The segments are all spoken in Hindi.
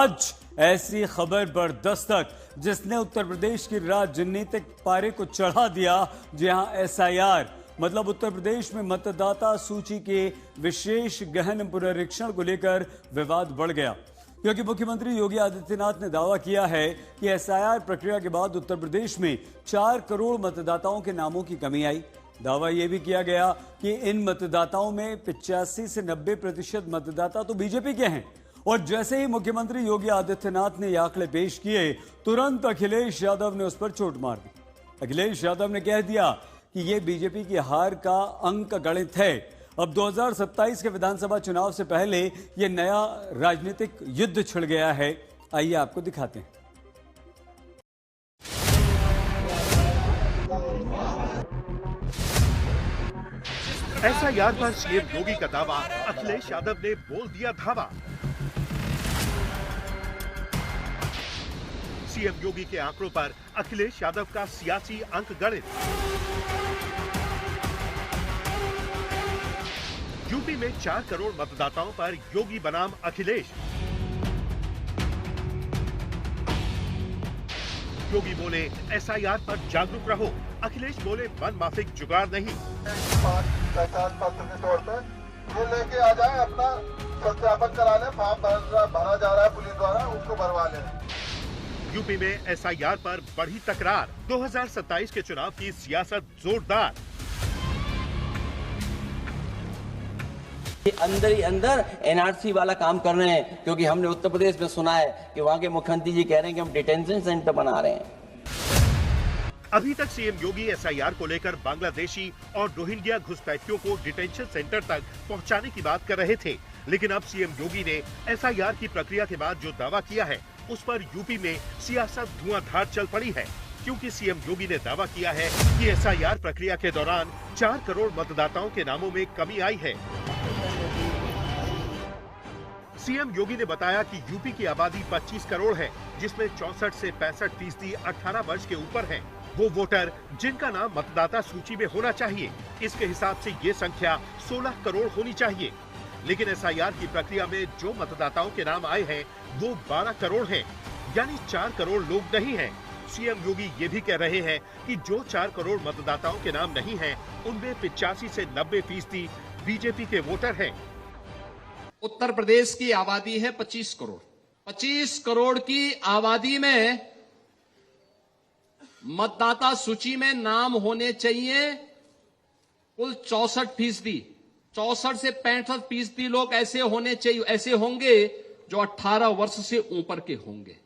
आज ऐसी खबर पर दस्तक जिसने उत्तर प्रदेश की राजनीतिक पारे को चढ़ा दिया, जहां एसआईआर मतलब उत्तर प्रदेश में मतदाता सूची के विशेष गहन पुनरीक्षण को लेकर विवाद बढ़ गया, क्योंकि मुख्यमंत्री योगी आदित्यनाथ ने दावा किया है कि एसआईआर प्रक्रिया के बाद उत्तर प्रदेश में 4 करोड़ मतदाताओं के नामों की कमी आई। दावा यह भी किया गया कि इन मतदाताओं में 85 से 90% मतदाता तो बीजेपी के हैं। और जैसे ही मुख्यमंत्री योगी आदित्यनाथ ने ये आंकड़े पेश किए, तुरंत अखिलेश यादव ने उस पर चोट मार दी। अखिलेश यादव ने कह दिया कि यह बीजेपी की हार का अंक गणित है। अब 2027 के विधानसभा चुनाव से पहले यह नया राजनीतिक युद्ध छिड़ गया है। आइए आपको दिखाते हैं। एसआईआर पर सीएम योगी का दावा, अखिलेश यादव ने बोल दिया धावा। सीएम योगी के आंकड़ों पर अखिलेश यादव का सियासी अंक गणित। यूपी में 4 करोड़ मतदाताओं पर योगी बनाम अखिलेश। योगी बोले एसआईआर पर जागरूक रहो, अखिलेश बोले मन माफिक जुगाड़ नहीं। पहचान पत्र के तौर पे ये लेके आ जाए, अपना सत्यापन करा ले, फॉर्म भरा जा रहा है पुलिस द्वारा, उसको भरवा ले। यूपी में एसआईआर पर बढ़ी तकरार, 2027 के चुनाव की सियासत जोरदार। अंदर ही अंदर एनआरसी वाला काम कर रहे हैं, क्योंकि हमने उत्तर प्रदेश में सुना है कि वहां के मुख्यमंत्री जी कह रहे हैं कि हम डिटेंशन सेंटर बना रहे हैं। अभी तक सीएम योगी एसआईआर को लेकर बांग्लादेशी और रोहिंग्या घुसपैठियों को डिटेंशन सेंटर तक पहुंचाने की बात कर रहे थे, लेकिन अब सीएम योगी ने एसआईआर की प्रक्रिया के बाद जो दावा किया है, उस पर यूपी में सियासत धुआंधार चल पड़ी है, क्योंकि सीएम योगी ने दावा किया है कि एसआईआर प्रक्रिया के दौरान 4 करोड़ मतदाताओं के नामों में कमी आई है। सीएम योगी ने बताया कि यूपी की आबादी 25 करोड़ है, जिसमें 64 से 65% 18 वर्ष के ऊपर हैं। वो वोटर जिनका नाम मतदाता सूची में होना चाहिए, इसके हिसाब से ये संख्या 16 करोड़ होनी चाहिए। लेकिन एसआईआर की प्रक्रिया में जो मतदाताओं के नाम आए हैं वो 12 करोड़ हैं, यानी 4 करोड़ लोग नहीं हैं। सीएम योगी ये भी कह रहे हैं कि जो 4 करोड़ मतदाताओं के नाम नहीं हैं, उनमें 85 से 90% बीजेपी के वोटर हैं। उत्तर प्रदेश की आबादी है 25 करोड़। 25 करोड़ की आबादी में मतदाता सूची में नाम होने चाहिए कुल 64%। 64 से 65% लोग ऐसे होने चाहिए, ऐसे होंगे जो 18 वर्ष से ऊपर के होंगे।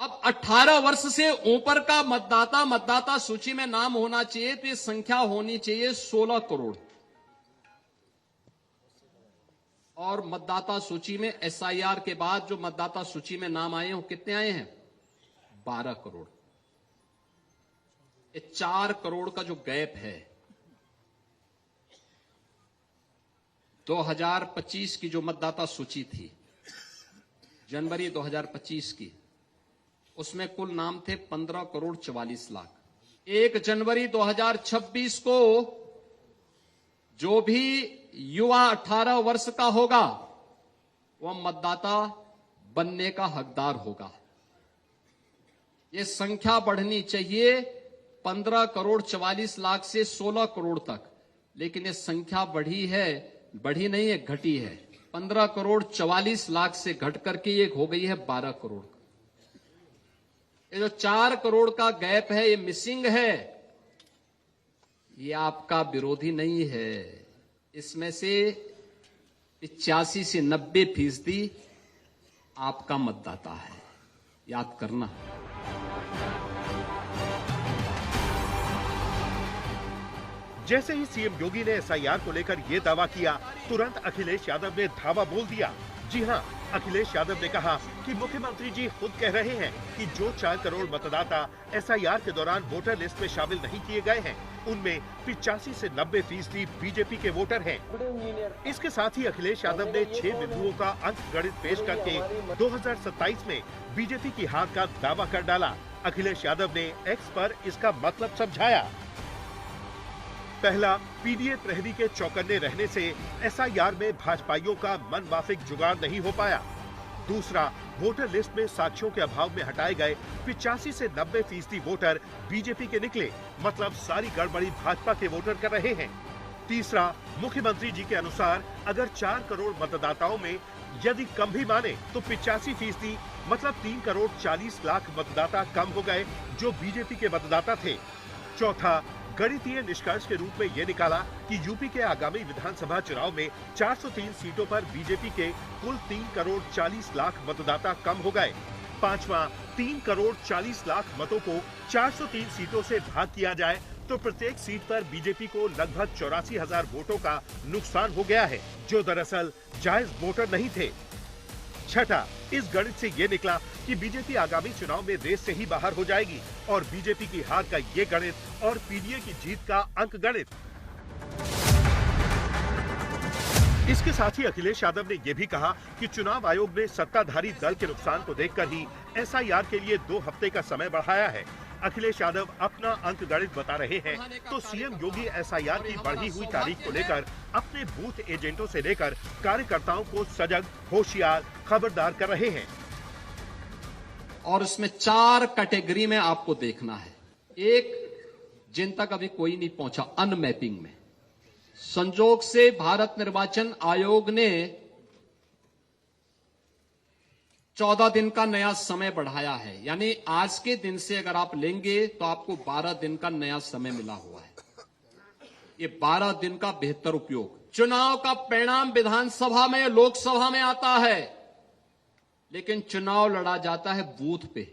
अब 18 वर्ष से ऊपर का मतदाता सूची में नाम होना चाहिए, तो ये संख्या होनी चाहिए 16 करोड़। और मतदाता सूची में एसआईआर के बाद जो मतदाता सूची में नाम आए हैं वो कितने आए हैं? 12 करोड़। ये 4 करोड़ का जो गैप है, 2025 की जो मतदाता सूची थी, जनवरी 2025 की, उसमें कुल नाम थे 15 करोड़ 44 लाख। 1 जनवरी 2026 को जो भी युवा 18 वर्ष का होगा वह मतदाता बनने का हकदार होगा। यह संख्या बढ़नी चाहिए 15 करोड़ 44 लाख से 16 करोड़ तक, लेकिन यह संख्या बढ़ी नहीं है, घटी है। 15 करोड़ 44 लाख से घट करके ये हो गई है 12 करोड़। ये जो 4 करोड़ का गैप है, ये मिसिंग है। ये आपका विरोधी नहीं है। इसमें से 85 से 90% आपका मतदाता है, याद करना। जैसे ही सीएम योगी ने एसआईआर को लेकर ये दावा किया, तुरंत अखिलेश यादव ने धावा बोल दिया। जी हां, अखिलेश यादव ने कहा कि मुख्यमंत्री जी खुद कह रहे हैं कि जो 4 करोड़ मतदाता एसआईआर के दौरान वोटर लिस्ट में शामिल नहीं किए गए हैं, उनमें 85 से 90% बीजेपी के वोटर हैं। इसके साथ ही अखिलेश यादव ने 6 बिंदुओं का अंक गणित पेश करके 2027 में बीजेपी की हार का दावा कर डाला। अखिलेश यादव ने एक्स पर इसका मतलब समझाया। पहला, पीडीए प्रहरी के चौकन्ने रहने से एसआईआर में भाजपाइयों का मन माफिक जुगाड़ नहीं हो पाया। दूसरा, वोटर लिस्ट में साक्ष्यों के अभाव में हटाए गए 85 से 90% वोटर बीजेपी के निकले, मतलब सारी गड़बड़ी भाजपा के वोटर कर रहे हैं। तीसरा, मुख्यमंत्री जी के अनुसार अगर 4 करोड़ मतदाताओं में यदि कम भी माने तो 85% मतलब 3 करोड़ 40 लाख मतदाता कम हो गए जो बीजेपी के मतदाता थे। चौथा, गणितीय निष्कर्ष के रूप में ये निकाला कि यूपी के आगामी विधानसभा चुनाव में 403 सीटों पर बीजेपी के कुल 3 करोड़ 40 लाख मतदाता कम हो गए। पांचवा, 3 करोड़ 40 लाख मतों को 403 सीटों से भाग किया जाए तो प्रत्येक सीट पर बीजेपी को लगभग 84,000 वोटों का नुकसान हो गया है, जो दरअसल जायज वोटर नहीं थे। छठा, इस गणित से ये निकला कि बीजेपी आगामी चुनाव में रेस से ही बाहर हो जाएगी और बीजेपी की हार का ये गणित और पीडीए की जीत का अंक गणित। इसके साथ ही अखिलेश यादव ने यह भी कहा कि चुनाव आयोग ने सत्ताधारी दल के नुकसान को देखकर ही एसआईआर के लिए 2 हफ्ते का समय बढ़ाया है। अखिलेश यादव अपना अंक गणित बता रहे हैं तो सीएम योगी एसआईआर की बढ़ी हुई तारीख को लेकर अपने बूथ एजेंटों से लेकर कार्यकर्ताओं को सजग, होशियार, खबरदार कर रहे हैं। और इसमें 4 कैटेगरी में आपको देखना है। एक, जिन तक अभी कोई नहीं पहुंचा, अनमैपिंग में संजोग से भारत निर्वाचन आयोग ने 14 दिन का नया समय बढ़ाया है, यानी आज के दिन से अगर आप लेंगे तो आपको 12 दिन का नया समय मिला हुआ है। ये 12 दिन का बेहतर उपयोग। चुनाव का परिणाम विधानसभा में, लोकसभा में आता है, लेकिन चुनाव लड़ा जाता है बूथ पे,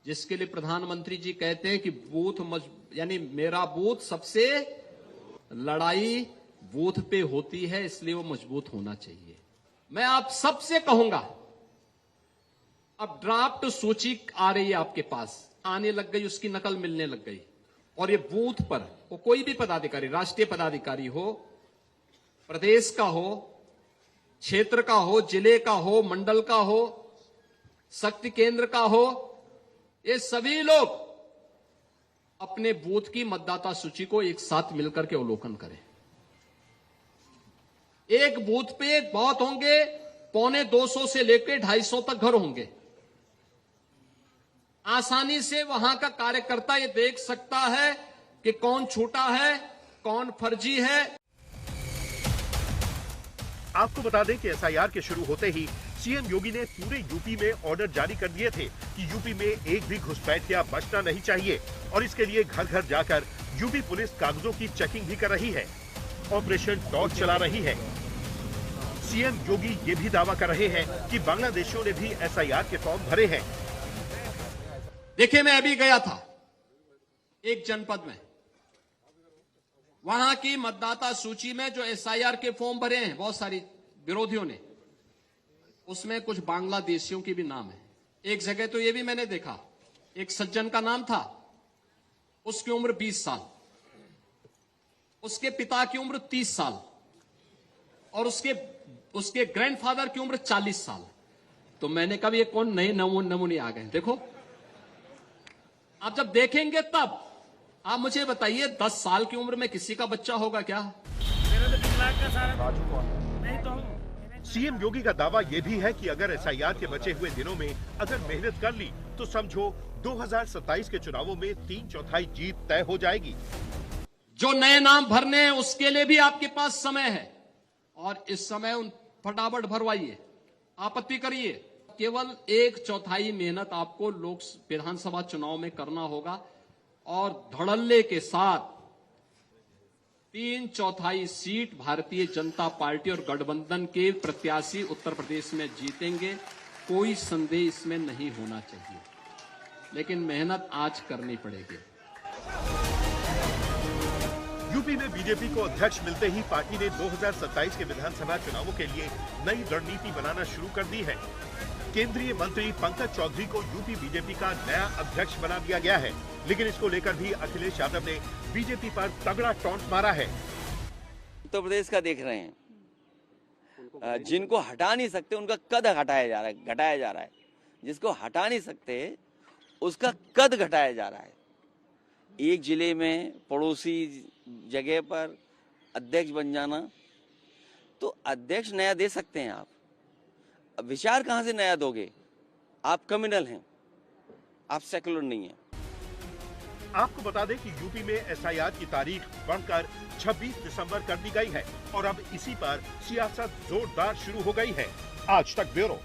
जिसके लिए प्रधानमंत्री जी कहते हैं कि बूथ यानी मेरा बूथ सबसे लड़ाई बूथ पे होती है, इसलिए वो मजबूत होना चाहिए। मैं आप सबसे कहूंगा, अब ड्राफ्ट सूची आ रही है आपके पास, आने लग गई, उसकी नकल मिलने लग गई, और ये बूथ पर वो कोई भी पदाधिकारी, राष्ट्रीय पदाधिकारी हो, प्रदेश का हो, क्षेत्र का हो, जिले का हो, मंडल का हो, शक्ति केंद्र का हो, ये सभी लोग अपने बूथ की मतदाता सूची को एक साथ मिलकर के अवलोकन करें। एक बूथ पे बहुत होंगे, 250 से लेकर 250 तक घर होंगे। आसानी से वहां का कार्यकर्ता ये देख सकता है कि कौन छूटा है, कौन फर्जी है। आपको बता दें कि एसआईआर के शुरू होते ही सीएम योगी ने पूरे यूपी में ऑर्डर जारी कर दिए थे कि यूपी में एक भी घुसपैठिया बचना नहीं चाहिए और इसके लिए घर घर जाकर यूपी पुलिस कागजों की चेकिंग भी कर रही है, ऑपरेशन टॉर्च चला रही है। सीएम योगी ये भी दावा कर रहे हैं कि बांग्लादेशियों ने भी एसआईआर के फॉर्म भरे हैं। देखिए, मैं अभी गया था एक जनपद में, वहां की मतदाता सूची में जो एसआईआर के फॉर्म भरे हैं बहुत सारी विरोधियों ने, उसमें कुछ बांग्लादेशियों की भी नाम है। एक जगह तो ये भी मैंने देखा, एक सज्जन का नाम था, उसकी उम्र 20 साल, उसके पिता की उम्र 30 साल और उसके ग्रैंडफादर की उम्र 40 साल। तो मैंने कहा ये कौन नए नमूने आ गए। देखो, आप जब देखेंगे तब आप मुझे बताइए, 10 साल की उम्र में किसी का बच्चा होगा क्या? सीएम योगी का दावा यह भी है कि अगर एसआईआर के बचे हुए दिनों में अगर मेहनत कर ली तो समझो 2027 के चुनावों में 3/4 जीत तय हो जाएगी। जो नए नाम भरने हैं उसके लिए भी आपके पास समय है और इस समय उन फटाफट भरवाइए, आपत्ति करिए। केवल 1/4 मेहनत आपको विधानसभा चुनाव में करना होगा और धड़ल्ले के साथ 3/4 सीट भारतीय जनता पार्टी और गठबंधन के प्रत्याशी उत्तर प्रदेश में जीतेंगे, कोई संदेह इसमें नहीं होना चाहिए, लेकिन मेहनत आज करनी पड़ेगी। यूपी में बीजेपी को अध्यक्ष मिलते ही पार्टी ने 2027 के विधानसभा चुनावों के लिए नई रणनीति बनाना शुरू कर दी है। केंद्रीय मंत्री पंकज चौधरी को यूपी बीजेपी का नया अध्यक्ष बना दिया गया है, लेकिन इसको लेकर भी अखिलेश यादव ने बीजेपी पर तगड़ा टॉन्ट मारा है। उत्तर प्रदेश का देख रहे हैं, जिनको हटा नहीं सकते उनका कद घटाया जा रहा है, जिसको हटा नहीं सकते उसका कद घटाया जा रहा है। एक जिले में पड़ोसी जगह पर अध्यक्ष बन जाना, तो अध्यक्ष नया दे सकते हैं आप, विचार कहां से नया दोगे? आप कम्युनल हैं, आप सेकुलर नहीं हैं। आपको बता दें कि यूपी में एसआईआर की तारीख बढ़कर 26 दिसंबर कर दी गई है और अब इसी पर सियासत जोरदार शुरू हो गई है। आज तक ब्यूरो।